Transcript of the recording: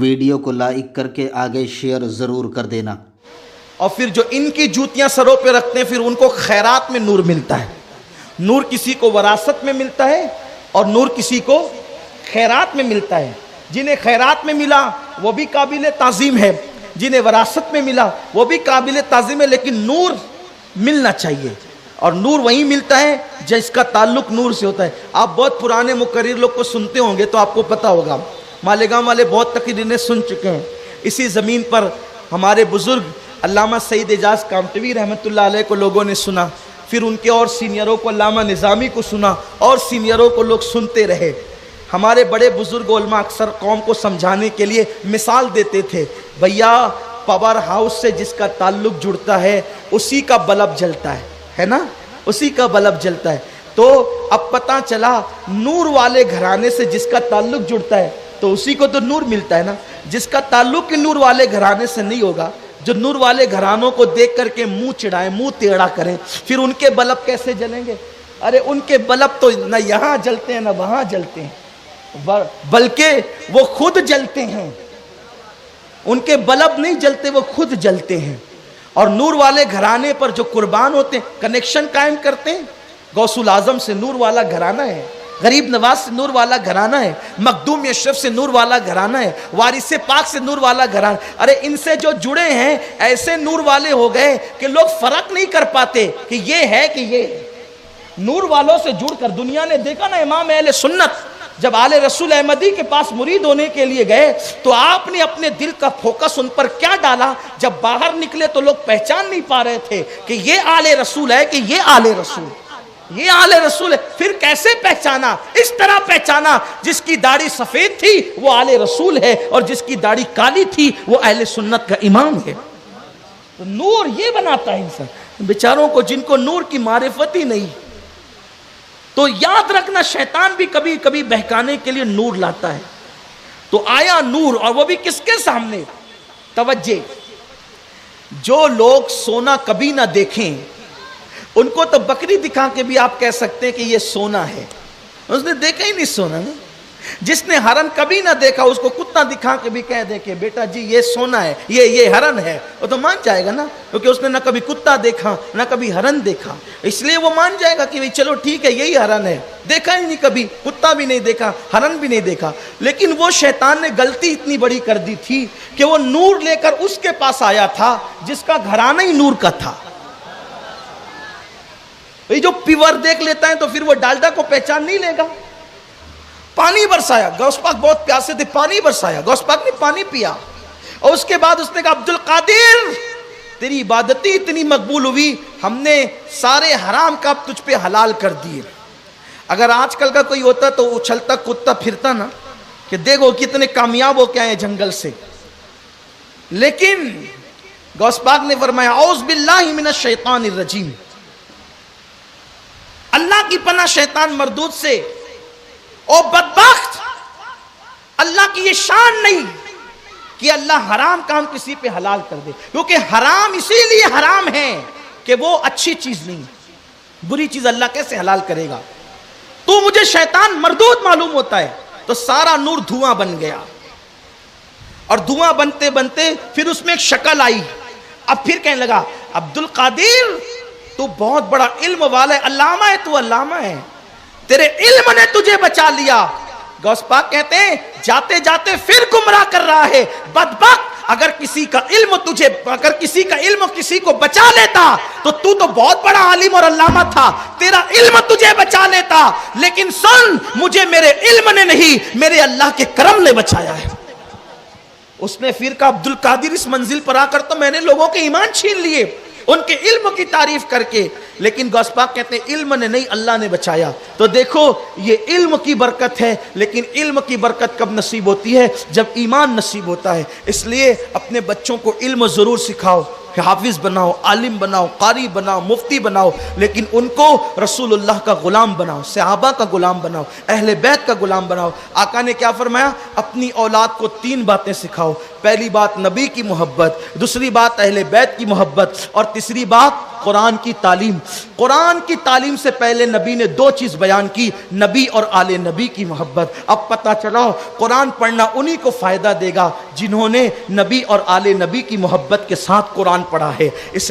Video کو like کر کے آگے شیئر ضرور کر دینا۔ اور پھر جو ان کی جوتیاں سروں پہ رکھتے ہیں، پھر ان کو خیرات میں نور ملتا ہے۔ نور کسی کو وراثت میں ملتا ہے اور نور کسی کو خیرات میں ملتا ہے۔ جنہیں خیرات میں ملا وہ بھی قابل تعظیم ہے، جنہیں وراثت میں ملا وہ بھی قابل تعظیم ہے، لیکن نور ملنا چاہیے، اور نور وہیں ملتا ہے جس کا تعلق نور سے ہوتا ہے۔ آپ بہت پرانے مقرر لوگ کو سنتے ہوں گے تو آپ کو پتہ ہوگا، مالیگاؤں والے بہت تقریریں سن چکے ہیں۔ اسی زمین پر ہمارے بزرگ علامہ سعید اعجاز کامٹوی رحمۃ اللہ علیہ کو لوگوں نے سنا، پھر ان کے اور سینئروں کو علامہ نظامی کو سنا، اور سینئروں کو لوگ سنتے رہے۔ ہمارے بڑے بزرگ علماء اکثر قوم کو سمجھانے کے لیے مثال دیتے تھے، بھیا پاور ہاؤس سے جس کا تعلق جڑتا ہے اسی کا بلب جلتا ہے نا، اسی کا بلب جلتا ہے۔ تو اب پتہ چلا نور والے گھرانے سے جس کا تعلق جڑتا ہے تو اسی کو تو نور ملتا ہے نا۔ جس کا تعلق نور والے گھرانے سے نہیں ہوگا، جو نور والے گھرانوں کو دیکھ کر کے منہ چڑھائیں، منہ ٹیڑھا کریں، پھر ان کے بلب کیسے جلیں گے؟ ارے ان کے بلب تو نہ یہاں جلتے ہیں نہ وہاں جلتے ہیں، بلکہ وہ خود جلتے ہیں۔ ان کے بلب نہیں جلتے، وہ خود جلتے ہیں۔ اور نور والے گھرانے پر جو قربان ہوتے ہیں، کنیکشن قائم کرتے ہیں۔ غوث الاعظم سے نور والا گھرانہ ہے، غریب نواز سے نور والا گھرانہ ہے، مخدوم اشرف سے نور والا گھرانہ ہے، وارث پاک سے نور والا گھرانہ۔ ارے ان سے جو جڑے ہیں ایسے نور والے ہو گئے کہ لوگ فرق نہیں کر پاتے کہ یہ ہے کہ یہ ہے۔ نور والوں سے جڑ کر دنیا نے دیکھا نا، امام اہل سنت جب آل رسول احمدی کے پاس مرید ہونے کے لیے گئے تو آپ نے اپنے دل کا فوکس ان پر کیا ڈالا؟ جب باہر نکلے تو لوگ پہچان نہیں پا رہے تھے کہ یہ آل رسول ہے کہ یہ آل رسول، یہ آل رسول ہے۔ پھر کیسے پہچانا؟ اس طرح پہچانا، جس کی داڑھی سفید تھی وہ آل رسول ہے، اور جس کی داڑھی کالی تھی وہ اہل سنت کا امام ہے۔ تو نور یہ بناتا ہے انسان، بیچاروں کو جن کو نور کی معرفت ہی نہیں۔ تو یاد رکھنا، شیطان بھی کبھی کبھی بہکانے کے لیے نور لاتا ہے۔ تو آیا نور، اور وہ بھی کس کے سامنے؟ توجہ، جو لوگ سونا کبھی نہ دیکھیں ان کو تو بکری دکھا کے بھی آپ کہہ سکتے ہیں کہ یہ سونا ہے، اس نے دیکھا ہی نہیں سونا نا۔ جس نے ہرن کبھی نہ دیکھا اس کو کتا دکھا کے بھی کہہ دے کہ بیٹا جی یہ سونا ہے، یہ ہرن ہے، وہ تو مان جائے گا نا، کیونکہ اس نے نہ کبھی کتا دیکھا نہ کبھی ہرن دیکھا، اس لیے وہ مان جائے گا کہ چلو ٹھیک ہے یہی ہرن ہے۔ دیکھا ہی نہیں کبھی، کتا بھی نہیں دیکھا، ہرن بھی نہیں دیکھا۔ لیکن وہ شیطان نے غلطی اتنی بڑی کر دی تھی کہ وہ نور لے کر اس کے پاس آیا تھا جس کا گھرانہ ہی نور کا تھا۔ جو پیور دیکھ لیتا ہے تو پھر وہ ڈالڈا کو پہچان نہیں لے گا۔ پانی برسایا، غوث پاک بہت پیاسے تھے، پانی برسایا، غوث پاک نے پانی پیا، اور اس کے بعد اس نے کہا عبد القادر تیری عبادتیں اتنی مقبول ہوئی، ہم نے سارے حرام کا تجھ پہ حلال کر دیے۔ اگر آج کل کا کوئی ہوتا تو اچھلتا کودتا پھرتا نا کہ دیکھو کتنے کامیاب ہو کے آئے جنگل سے، لیکن غوث پاک نے فرمایا اعوذ باللہ من الشیطان الرجیم، اللہ کی پناہ شیطان مردود سے۔ او بدبخت، اللہ کی یہ شان نہیں کہ اللہ حرام کام کسی پہ حلال کر دے، کیونکہ حرام اسی لیے حرام ہے کہ وہ اچھی چیز نہیں، بری چیز اللہ کیسے حلال کرے گا؟ تو مجھے شیطان مردود معلوم ہوتا ہے۔ تو سارا نور دھواں بن گیا، اور دھواں بنتے بنتے پھر اس میں ایک شکل آئی۔ اب پھر کہنے لگا عبد القادر تو بہت بڑا علم والا ہے، علامہ ہے، تو علامہ ہے، تیرے علم نے تجھے بچا لیا۔ غوث پاک کہتے ہیں جاتے جاتے پھر گمراہ کر رہا ہے، بدبخت، اگر کسی کا علم کسی کو بچا لیتا تو بہت بڑا عالم اور علامہ تھا، تیرا علم تجھے بچا لیتا، لیکن سن، مجھے میرے علم نے نہیں میرے اللہ کے کرم نے بچایا ہے۔ اس نے پھر کہا عبد القادر اس منزل پر آ کر تو میں نے لوگوں کے ایمان چھین لیے ان کے علم کی تعریف کر کے، لیکن غوث پاک کہتے ہیں علم نے نہیں اللہ نے بچایا۔ تو دیکھو یہ علم کی برکت ہے، لیکن علم کی برکت کب نصیب ہوتی ہے؟ جب ایمان نصیب ہوتا ہے۔ اس لیے اپنے بچوں کو علم ضرور سکھاؤ، کہ حافظ بناؤ، عالم بناؤ، قاری بناؤ، مفتی بناؤ، لیکن ان کو رسول اللہ کا غلام بناؤ، صحابہ کا غلام بناؤ، اہل بیت کا غلام بناؤ۔ آقا نے کیا فرمایا؟ اپنی اولاد کو 3 باتیں سکھاؤ۔ پہلی بات نبی کی محبت، دوسری بات اہل بیت کی محبت، اور تیسری بات قرآن کی تعلیم. قرآن کی تعلیم سے پہلے نبی نے دو چیز بیان کی, نبی اور آل نبی کی محبت. اب پتہ چلا قرآن پڑھنا انہی کو فائدہ دے گا جنہوں نے نبی اور آل نبی کی محبت کے ساتھ قرآن پڑھا ہے. اس